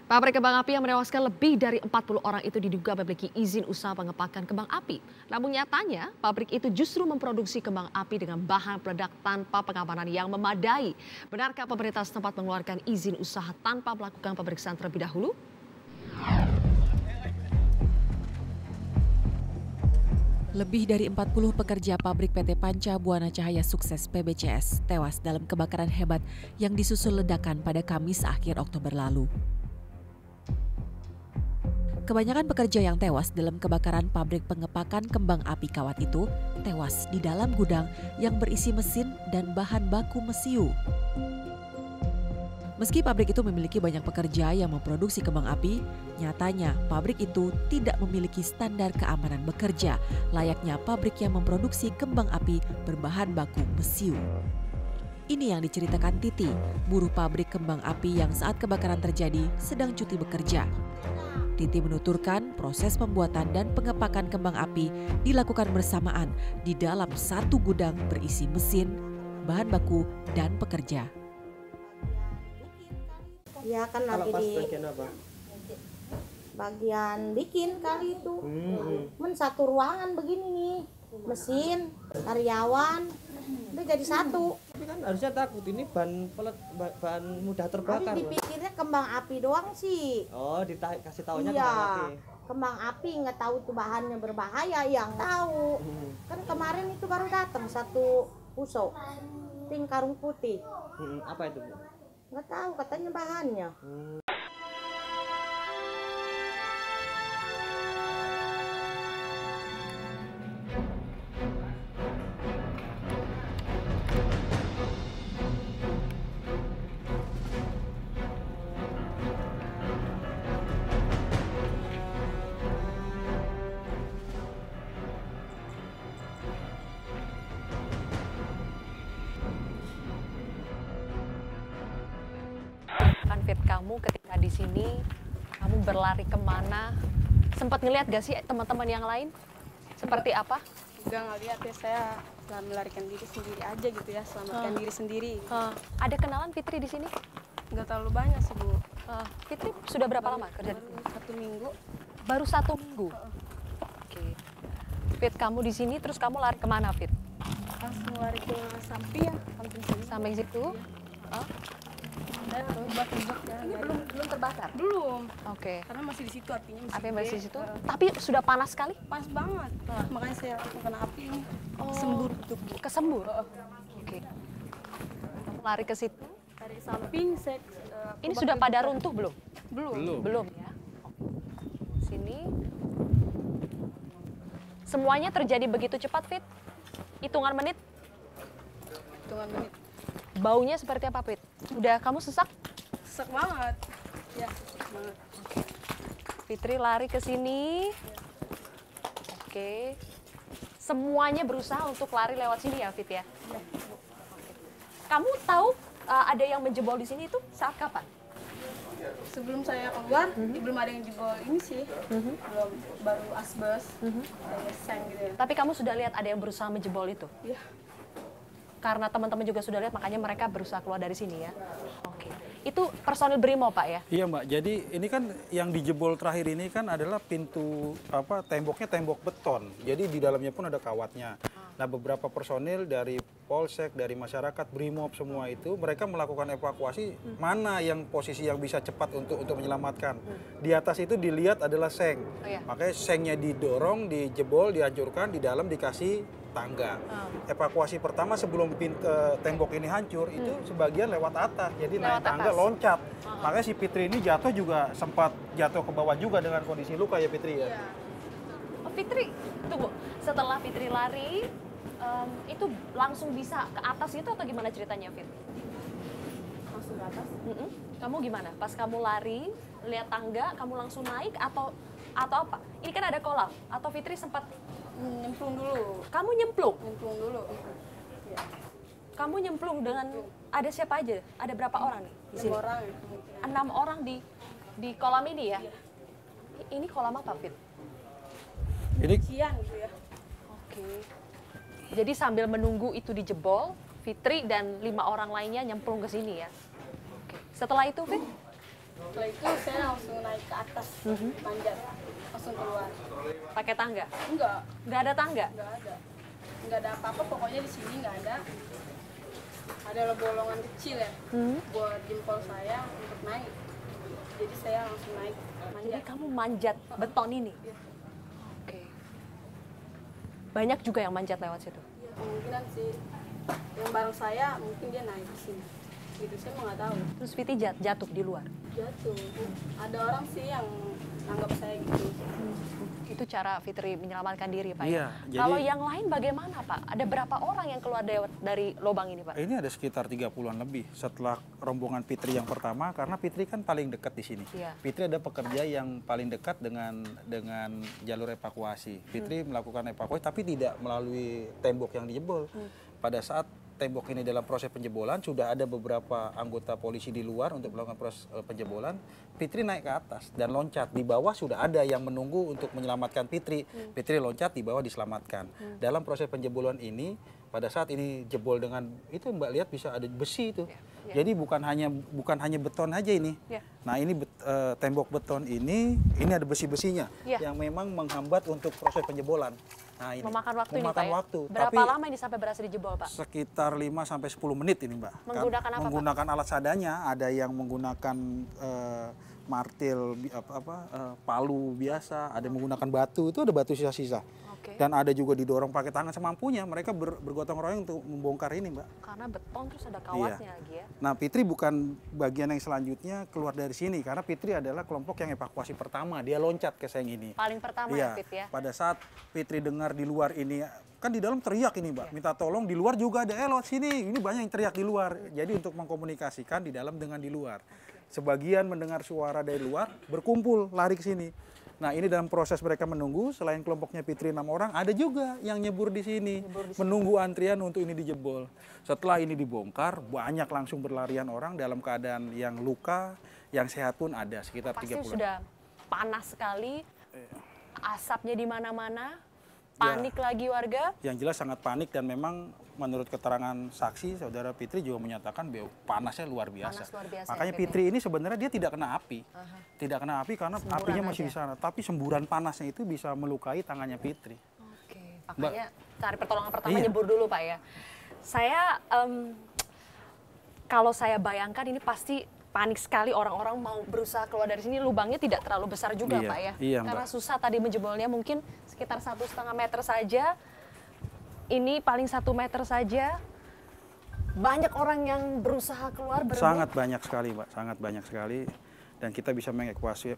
Pabrik kembang api yang menewaskan lebih dari 40 orang itu diduga memiliki izin usaha pengepakan kembang api. Namun nyatanya, pabrik itu justru memproduksi kembang api dengan bahan peledak tanpa pengamanan yang memadai. Benarkah pemerintah setempat mengeluarkan izin usaha tanpa melakukan pemeriksaan terlebih dahulu? Lebih dari 40 pekerja pabrik PT Panca Buana Cahaya Sukses PBCS tewas dalam kebakaran hebat yang disusul ledakan pada Kamis akhir Oktober lalu. Kebanyakan pekerja yang tewas dalam kebakaran pabrik pengepakan kembang api kawat itu tewas di dalam gudang yang berisi mesin dan bahan baku mesiu. Meski pabrik itu memiliki banyak pekerja yang memproduksi kembang api, nyatanya pabrik itu tidak memiliki standar keamanan bekerja layaknya pabrik yang memproduksi kembang api berbahan baku mesiu. Ini yang diceritakan Titi, buruh pabrik kembang api yang saat kebakaran terjadi sedang cuti bekerja. Titi menuturkan proses pembuatan dan pengepakan kembang api dilakukan bersamaan di dalam satu gudang berisi mesin, bahan baku, dan pekerja. Ya kan lagi di bagian apa? bagian bikin kali itu. Satu ruangan begini nih, mesin, karyawan, udah jadi satu. Tapi kan harusnya takut ini bahan mudah terbakar. Tapi dipikirnya kembang api doang sih. Oh, kasih taunya Iya, kembang api. kembang api nggak tahu tuh bahannya berbahaya, yang tahu. Kan kemarin itu baru datang satu puso, ting karung putih. Apa itu, Bu? Nggak tahu katanya bahannya. Kan Fit, kamu ketika di sini, kamu berlari kemana? Sempat ngeliat gak sih teman-teman yang lain? Seperti apa? Juga ngeliat ya, saya melarikan diri sendiri aja gitu ya, selamatkan diri sendiri. Ada kenalan Fitri di sini? Nggak terlalu banyak sih, Bu. Fitri sudah berapa lama kerja di sini? 1 minggu. Baru 1 minggu. Oke. Fit, kamu di sini terus kamu lari kemana, Fit? Langsung lari ke samping ya, samping sini. Sampai situ? Dan obat-obat ya. Ini belum terbakar? Belum. Oke. Karena masih di situ apinya Api masih di situ? gede. Tapi sudah panas sekali? Pas banget. Makanya saya langsung kena api ini. Sembur gitu, Bu. Kesembur? Oke. Kamu lari ke situ? Dari samping saya Ini sudah pada runtuh belum? belum. Belum ya. Sini. Semuanya terjadi begitu cepat, Fit? Hitungan menit? Hitungan menit. Baunya seperti apa, Fit? Udah kamu sesak? Sesak banget. Ya, sesak banget. Fitri lari ke sini. Oke. Semuanya berusaha untuk lari lewat sini ya, Fit ya? Kamu tahu ada yang menjebol di sini itu saat kapan? Sebelum saya keluar, belum ada yang jebol ini sih. Belum, baru asbes, ada seng gitu ya. Tapi kamu sudah lihat ada yang berusaha menjebol itu? Iya. Karena teman-teman juga sudah lihat, makanya mereka berusaha keluar dari sini ya? Oke. Itu personil Brimo, Pak ya? Iya, Mbak. Jadi ini kan yang dijebol terakhir ini kan adalah pintu temboknya tembok beton. Jadi di dalamnya pun ada kawatnya. Nah, beberapa personil dari Polsek, dari masyarakat, Brimob semua itu mereka melakukan evakuasi mana yang posisi yang bisa cepat untuk menyelamatkan. Di atas itu dilihat adalah seng. Oh, iya. Makanya sengnya didorong, dijebol, dihancurkan, di dalam dikasih tangga. Evakuasi pertama sebelum tembok ini hancur itu sebagian lewat atas. Jadi Lewat naik tangga atas. loncat. Makanya si Fitri ini jatuh juga sempat jatuh ke bawah juga dengan kondisi luka ya, Fitri ya. Oh, Fitri, tunggu. Setelah Fitri lari, itu langsung bisa ke atas itu atau gimana ceritanya, Fit? Langsung ke atas. Kamu gimana? Pas kamu lari, lihat tangga, kamu langsung naik atau apa? Ini kan ada kolam. Atau Fitri sempat Nyemplung dulu. kamu nyemplung? Nyemplung dulu. Ya. Kamu nyemplung dengan ada siapa aja? Ada berapa orang nih di 6 sini? orang. 6 orang di kolam ini ya? Ini kolam apa, Fit? Ini Kian gitu ya. Oke. Jadi sambil menunggu itu dijebol, Fitri dan 5 orang lainnya nyemplung ke sini ya. Oke. Setelah itu, Fit? Setelah itu saya langsung naik ke atas, manjat, langsung keluar. Pakai tangga? Enggak, Nggak ada tangga? nggak ada apa-apa. Pokoknya di sini nggak ada. Ada bolongan kecil ya, buat jempol saya untuk naik. Jadi saya langsung naik, Jadi manjat. kamu manjat beton ini? Iya. Oke. Banyak juga yang manjat lewat situ? Kemungkinan sih, yang bareng saya mungkin dia naik ke sini. Gitu, saya mau nggak tahu. Terus Fitri jatuh di luar? Jatuh. Ada orang sih yang anggap saya gitu. Itu cara Fitri menyelamatkan diri, Pak? Iya, jadi- Kalau yang lain bagaimana, Pak? Ada berapa orang yang keluar dari lubang ini, Pak? Ini ada sekitar 30-an lebih setelah rombongan Fitri yang pertama, karena Fitri kan paling dekat di sini. Iya. Fitri ada pekerja yang paling dekat dengan jalur evakuasi. Fitri melakukan evakuasi tapi tidak melalui tembok yang dijebol. Pada saat tembok ini dalam proses penjebolan, sudah ada beberapa anggota polisi di luar untuk melakukan proses penjebolan. Fitri naik ke atas dan loncat. Di bawah sudah ada yang menunggu untuk menyelamatkan Fitri. Fitri loncat, di bawah diselamatkan. Dalam proses penjebolan ini, pada saat ini jebol dengan itu Mbak lihat bisa ada besi itu. Jadi bukan hanya beton aja ini. Ya. Nah ini tembok beton ini ada besi-besinya Ya. yang memang menghambat untuk proses penjebolan. Nah, ini Memakan waktu ini, Pak, memakan ya? waktu. Berapa Tapi lama ini sampai berhasil dijebol, Pak? sekitar 5 sampai 10 menit ini, Mbak. Menggunakan apa, Pak? Menggunakan alat seadanya, ada yang menggunakan martil palu biasa, ada yang menggunakan batu, itu ada batu sisa-sisa. Oke. Dan ada juga didorong pakai tangan semampunya, mereka bergotong royong untuk membongkar ini, Mbak. Karena beton terus ada kawatnya lagi ya. Nah, Fitri bukan bagian yang selanjutnya keluar dari sini, karena Fitri adalah kelompok yang evakuasi pertama, dia loncat ke seng ini. Paling pertama Iya, ya, Fit ya. pada saat Fitri dengar di luar ini, kan di dalam teriak ini, Mbak, minta tolong. Di luar juga ada, lewat sini, ini banyak yang teriak di luar. Jadi untuk mengkomunikasikan di dalam dengan di luar. Sebagian mendengar suara dari luar, berkumpul, lari ke sini. Nah, ini dalam proses mereka menunggu, selain kelompoknya Fitri 6 orang, ada juga yang nyebur di sini, menunggu antrian untuk ini dijebol. Setelah ini dibongkar, banyak langsung berlarian orang dalam keadaan yang luka, yang sehat pun ada, sekitar Pasti 30. sudah panas sekali, asapnya di mana-mana, panik lagi warga. Yang jelas sangat panik dan memang menurut keterangan saksi, saudara Fitri juga menyatakan bahwa panasnya luar biasa. Panas luar biasa Makanya ya, Fit, Fitri ini sebenarnya dia tidak kena api. Tidak kena api karena Semburan apinya masih aja. di sana. Tapi semburan panasnya itu bisa melukai tangannya Fitri. Oke, makanya cari pertolongan pertama Iya. nyebur dulu, Pak ya. Saya kalau saya bayangkan ini pasti panik sekali, orang-orang mau berusaha keluar dari sini, lubangnya tidak terlalu besar juga, Iya, Pak ya. iya, Karena Mbak. susah tadi menjebolnya, mungkin sekitar 1,5 meter saja. Ini paling 1 meter saja. Banyak orang yang berusaha keluar berebut. Sangat banyak sekali, Mbak. Sangat banyak sekali. Dan kita bisa mengevakuasi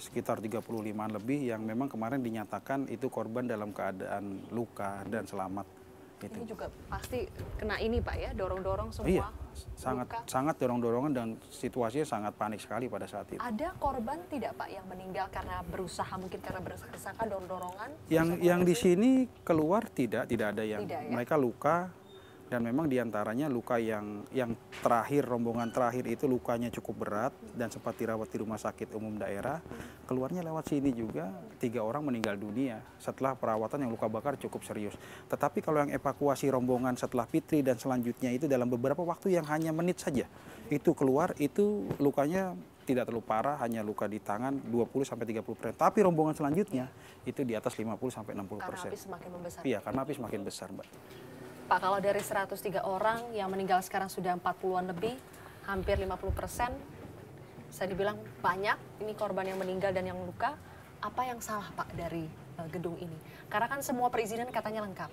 sekitar 35-an lebih yang memang kemarin dinyatakan itu korban dalam keadaan luka dan selamat. Gitu. Ini juga pasti kena ini, Pak ya, dorong-dorong semua. Iya, luka. sangat dorong-dorongan dan situasinya sangat panik sekali pada saat itu. Ada korban tidak, Pak, yang meninggal karena berusaha, mungkin karena berdesak-desakan, dorong-dorongan? Yang di sini keluar tidak ada yang Tidak, ya? mereka luka dan memang diantaranya luka yang terakhir, rombongan terakhir itu lukanya cukup berat dan sempat dirawat di rumah sakit umum daerah. Keluarnya lewat sini juga 3 orang meninggal dunia setelah perawatan yang luka bakar cukup serius. Tetapi kalau yang evakuasi rombongan setelah Fitri dan selanjutnya itu dalam beberapa waktu yang hanya menit saja itu keluar, itu lukanya tidak terlalu parah, hanya luka di tangan 20-30%. Tapi rombongan selanjutnya itu di atas 50-60%. Karena api semakin membesar. Iya, karena api semakin besar, Mbak. Pak, kalau dari 103 orang yang meninggal sekarang sudah 40-an lebih, hampir 50%, bisa dibilang banyak ini korban yang meninggal dan yang luka. Apa yang salah, Pak, dari gedung ini? Karena kan semua perizinan katanya lengkap.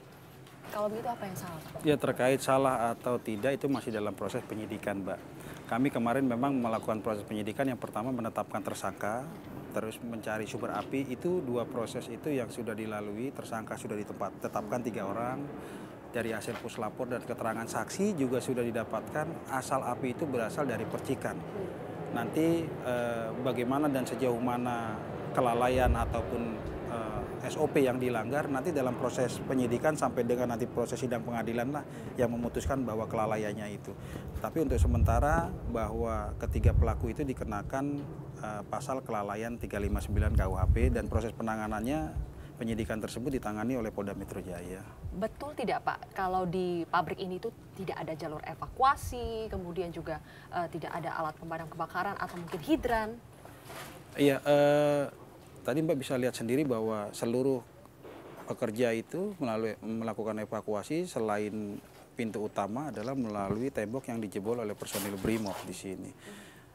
Kalau begitu apa yang salah, Pak? Ya, terkait salah atau tidak itu masih dalam proses penyidikan, Mbak. Kami kemarin memang melakukan proses penyidikan, yang pertama menetapkan tersangka, terus mencari sumber api. Itu 2 proses itu yang sudah dilalui. Tersangka sudah ditetapkan 3 orang. Dari hasil puslapor dan keterangan saksi juga sudah didapatkan asal api itu berasal dari percikan. Nanti bagaimana dan sejauh mana kelalaian ataupun SOP yang dilanggar nanti dalam proses penyidikan sampai dengan nanti proses sidang pengadilan lah yang memutuskan bahwa kelalaiannya itu. Tapi untuk sementara bahwa ketiga pelaku itu dikenakan pasal kelalaian 359 KUHP dan proses penanganannya penyidikan tersebut ditangani oleh Polda Metro Jaya. Betul tidak Pak, kalau di pabrik ini tuh tidak ada jalur evakuasi, kemudian juga tidak ada alat pemadam kebakaran atau mungkin hidran? Iya, tadi Mbak bisa lihat sendiri bahwa seluruh pekerja itu melakukan evakuasi selain pintu utama adalah melalui tembok yang dijebol oleh personil BRIMOB di sini.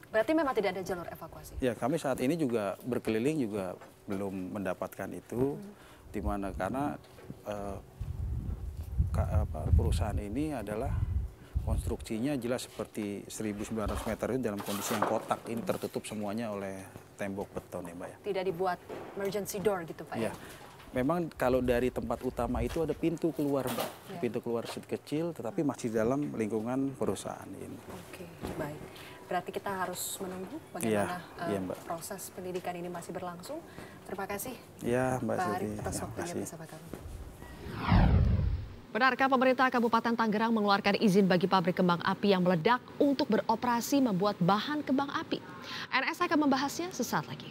Berarti memang tidak ada jalur evakuasi? Ya, kami saat ini juga berkeliling juga belum mendapatkan itu, di mana karena perusahaan ini adalah konstruksinya jelas seperti 1.900 meter itu dalam kondisi yang kotak, ini tertutup semuanya oleh tembok beton ya Mbak ya. Tidak dibuat emergency door gitu Pak ya? Memang kalau dari tempat utama itu ada pintu keluar Mbak, pintu keluar kecil tetapi masih dalam lingkungan perusahaan ini. Oke, baik. Berarti kita harus menunggu bagaimana proses pendidikan ini masih berlangsung. Terima kasih Mbak Pak Arif Siti. atas waktunya bersama kami. Benarkah pemerintah Kabupaten Tangerang mengeluarkan izin bagi pabrik kembang api yang meledak untuk beroperasi membuat bahan kembang api? NS akan membahasnya sesaat lagi.